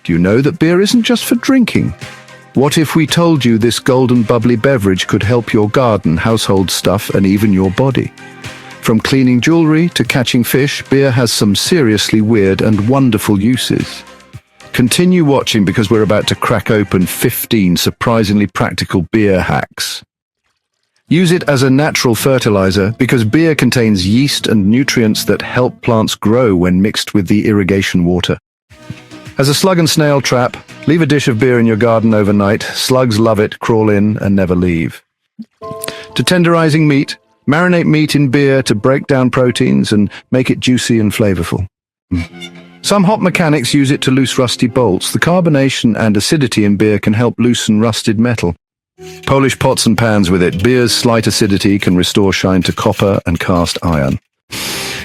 Do you know that beer isn't just for drinking? What if we told you this golden bubbly beverage could help your garden, household stuff, and even your body? From cleaning jewelry to catching fish, beer has some seriously weird and wonderful uses. Continue watching because we're about to crack open 15 surprisingly practical beer hacks. Use it as a natural fertilizer because beer contains yeast and nutrients that help plants grow when mixed with the irrigation water. As a slug and snail trap, leave a dish of beer in your garden overnight. Slugs love it, crawl in, and never leave. To tenderizing meat, marinate meat in beer to break down proteins and make it juicy and flavorful. Some hop mechanics use it to loose rusty bolts. The carbonation and acidity in beer can help loosen rusted metal. Polish pots and pans with it. Beer's slight acidity can restore shine to copper and cast iron.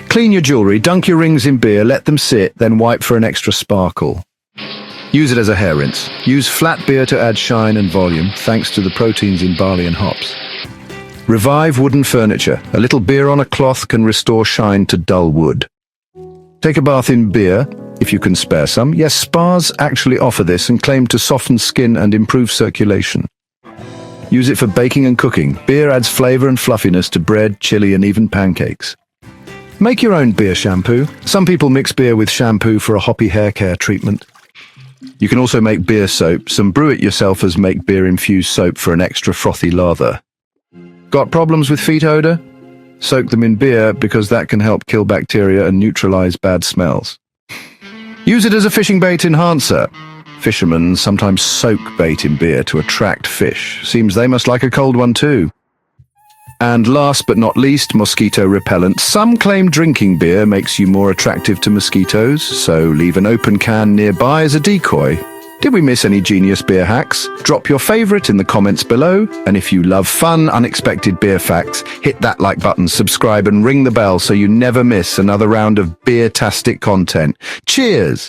Clean your jewelry, dunk your rings in beer, let them sit, then wipe for an extra sparkle. Use it as a hair rinse. Use flat beer to add shine and volume, thanks to the proteins in barley and hops. Revive wooden furniture. A little beer on a cloth can restore shine to dull wood. Take a bath in beer, if you can spare some. Yes, spas actually offer this and claim to soften skin and improve circulation. Use it for baking and cooking. Beer adds flavor and fluffiness to bread, chili, and even pancakes. Make your own beer shampoo. Some people mix beer with shampoo for a hoppy hair care treatment. You can also make beer soap. Some brew it yourself as make beer-infused soap for an extra frothy lather. Got problems with feet odor? Soak them in beer because that can help kill bacteria and neutralize bad smells. Use it as a fishing bait enhancer. Fishermen sometimes soak bait in beer to attract fish. Seems they must like a cold one too. And last but not least, mosquito repellent. Some claim drinking beer makes you more attractive to mosquitoes, so leave an open can nearby as a decoy. Did we miss any genius beer hacks? Drop your favorite in the comments below, and if you love fun, unexpected beer facts, hit that like button, subscribe and ring the bell so you never miss another round of beer-tastic content. Cheers!